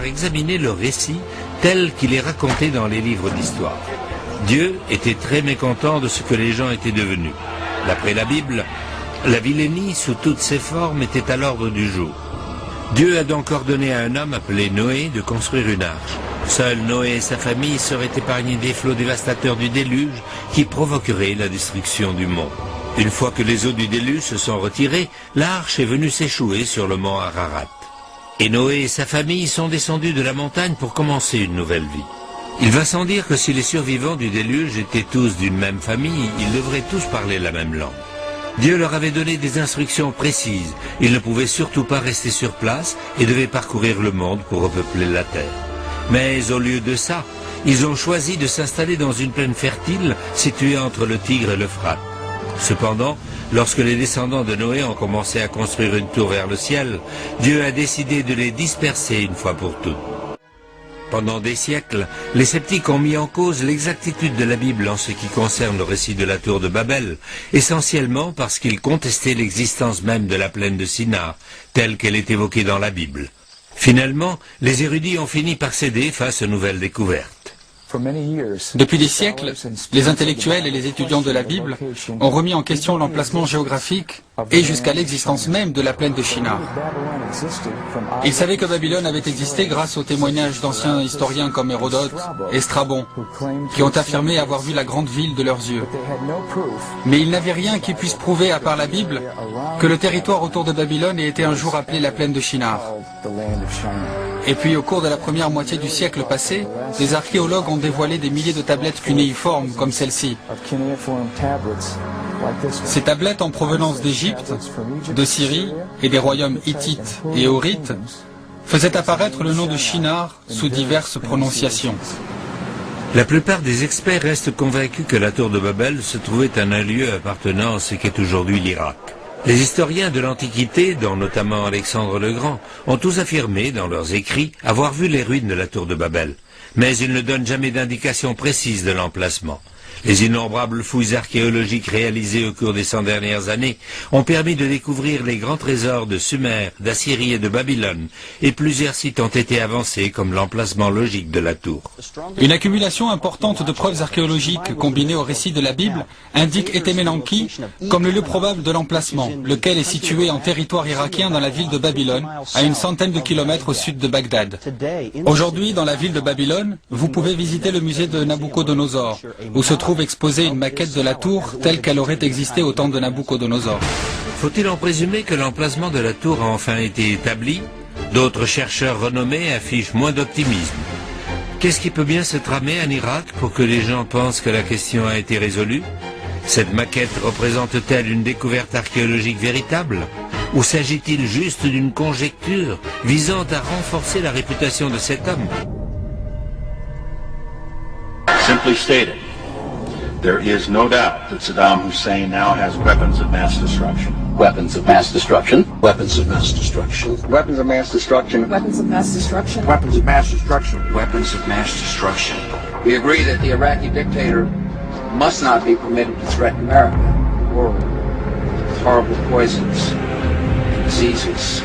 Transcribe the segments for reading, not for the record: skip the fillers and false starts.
pouvoir examiner le récit tel qu'il est raconté dans les livres d'histoire. Dieu était très mécontent de ce que les gens étaient devenus. D'après la Bible, la vilainie sous toutes ses formes était à l'ordre du jour. Dieu a donc ordonné à un homme appelé Noé de construire une arche. Seuls Noé et sa famille seraient épargnés des flots dévastateurs du déluge qui provoqueraient la destruction du monde. Une fois que les eaux du déluge se sont retirées, l'arche est venue s'échouer sur le mont Ararat. Et Noé et sa famille sont descendus de la montagne pour commencer une nouvelle vie. Il va sans dire que si les survivants du déluge étaient tous d'une même famille, ils devraient tous parler la même langue. Dieu leur avait donné des instructions précises. Ils ne pouvaient surtout pas rester sur place et devaient parcourir le monde pour repeupler la terre. Mais au lieu de ça, ils ont choisi de s'installer dans une plaine fertile située entre le Tigre et l'Euphrate. Cependant, lorsque les descendants de Noé ont commencé à construire une tour vers le ciel, Dieu a décidé de les disperser une fois pour toutes. Pendant des siècles, les sceptiques ont mis en cause l'exactitude de la Bible en ce qui concerne le récit de la tour de Babel, essentiellement parce qu'ils contestaient l'existence même de la plaine de Shinar, telle qu'elle est évoquée dans la Bible. Finalement, les érudits ont fini par céder face aux nouvelles découvertes. Depuis des siècles, les intellectuels et les étudiants de la Bible ont remis en question l'emplacement géographique et jusqu'à l'existence même de la plaine de Shinar. Ils savaient que Babylone avait existé grâce aux témoignages d'anciens historiens comme Hérodote et Strabon, qui ont affirmé avoir vu la grande ville de leurs yeux. Mais ils n'avaient rien qui puisse prouver, à part la Bible, que le territoire autour de Babylone ait été un jour appelé la plaine de Shinar. Et puis, au cours de la première moitié du siècle passé, les archéologues ont dévoilé des milliers de tablettes cunéiformes comme celle-ci. Ces tablettes en provenance d'Égypte, de Syrie et des royaumes hittites et horites faisaient apparaître le nom de Shinar sous diverses prononciations. La plupart des experts restent convaincus que la tour de Babel se trouvait en un lieu appartenant à ce qu'est aujourd'hui l'Irak. Les historiens de l'Antiquité, dont notamment Alexandre le Grand, ont tous affirmé dans leurs écrits avoir vu les ruines de la tour de Babel, mais ils ne donnent jamais d'indication précise de l'emplacement. Les innombrables fouilles archéologiques réalisées au cours des 100 dernières années ont permis de découvrir les grands trésors de Sumer, d'Assyrie et de Babylone, et plusieurs sites ont été avancés comme l'emplacement logique de la tour. Une accumulation importante de preuves archéologiques combinées au récit de la Bible indique Etemenanki comme le lieu probable de l'emplacement, lequel est situé en territoire irakien dans la ville de Babylone, à une centaine de kilomètres au sud de Bagdad. Aujourd'hui, dans la ville de Babylone, vous pouvez visiter le musée de Nabucodonosor, où se trouve exposée une maquette de la tour telle qu'elle aurait existé au temps de Nabucodonosor. Faut-il en présumer que l'emplacement de la tour a enfin été établi? D'autres chercheurs renommés affichent moins d'optimisme. Qu'est-ce qui peut bien se tramer en Irak pour que les gens pensent que la question a été résolue? Cette maquette représente-t-elle une découverte archéologique véritable? Ou s'agit-il juste d'une conjecture visant à renforcer la réputation de cet homme? Simply stated, there is no doubt that Saddam Hussein now has weapons of mass destruction. Weapons of mass destruction. Weapons of mass destruction. Weapons of mass destruction. Weapons of mass destruction. Weapons of mass destruction. Weapons of mass destruction. We agree that the Iraqi dictator must not be permitted to threaten America with horrible poisons, diseases,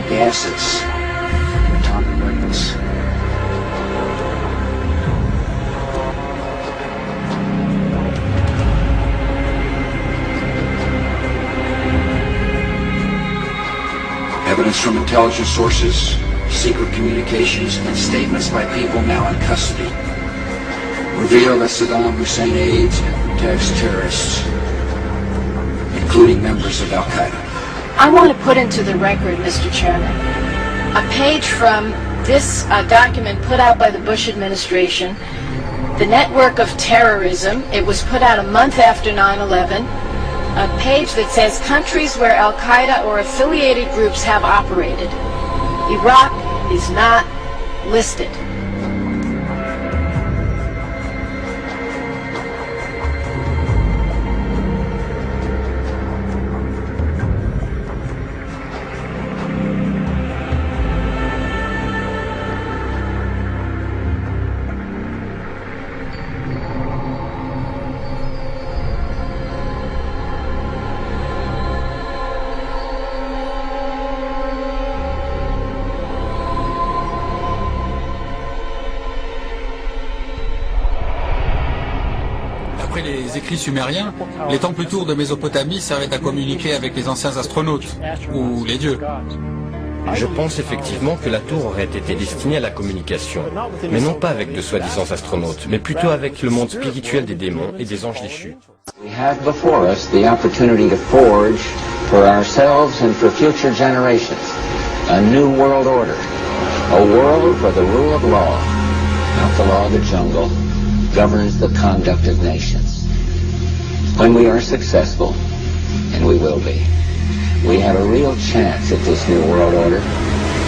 gases, and atomic weapons. Evidence from intelligence sources, secret communications, and statements by people now in custody reveal that Saddam Hussein aids and protects terrorists, including members of Al-Qaeda. I want to put into the record, Mr. Chairman, a page from this document put out by the Bush administration, The Network of Terrorism. It was put out a month after 9/11. A page that says countries where Al-Qaeda or affiliated groups have operated. Iraq is not listed. écrits sumériens, les temples tours de Mésopotamie servaient à communiquer avec les anciens astronautes, ou les dieux. Je pense effectivement que la tour aurait été destinée à la communication, mais non pas avec de soi-disant astronautes, mais plutôt avec le monde spirituel des démons et des anges déchus. We have before us the opportunity to forge for ourselves and for future generations a new world order, a world where the rule of law, not the law of the jungle, governs the conduct of nations. When we are successful, and we will be, we have a real chance at this new world order,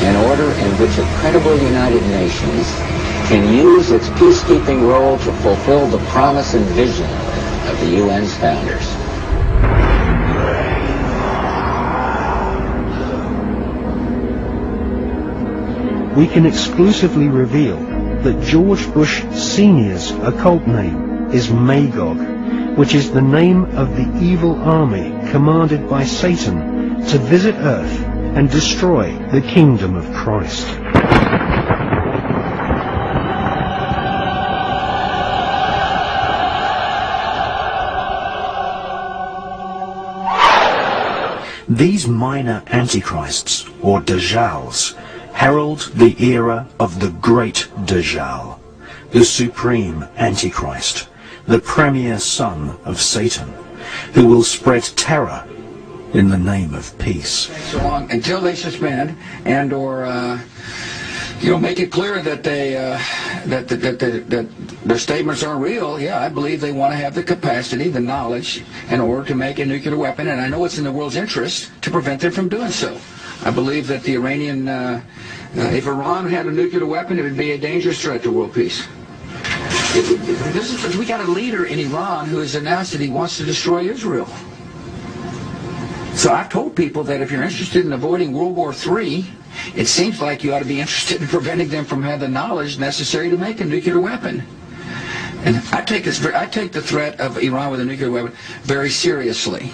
an order in which a credible United Nations can use its peacekeeping role to fulfill the promise and vision of the UN's founders. We can exclusively reveal that George Bush Sr.'s occult name is Magog, which is the name of the evil army commanded by Satan to visit Earth and destroy the kingdom of Christ. These minor antichrists, or Dajjals, herald the era of the great Dajjal, the supreme Antichrist, the premier son of Satan, who will spread terror in the name of peace. So long until they suspend and or make it clear that they that their statements aren't real. Yeah, I believe they want to have the capacity, the knowledge, in order to make a nuclear weapon, and I know it's in the world's interest to prevent them from doing so. I believe that the Iranian, if Iran had a nuclear weapon, it would be a dangerous threat to world peace. We got a leader in Iran who has announced that he wants to destroy Israel. So I've told people that if you're interested in avoiding World War III, it seems like you ought to be interested in preventing them from having the knowledge necessary to make a nuclear weapon. And I take the threat of Iran with a nuclear weapon very seriously.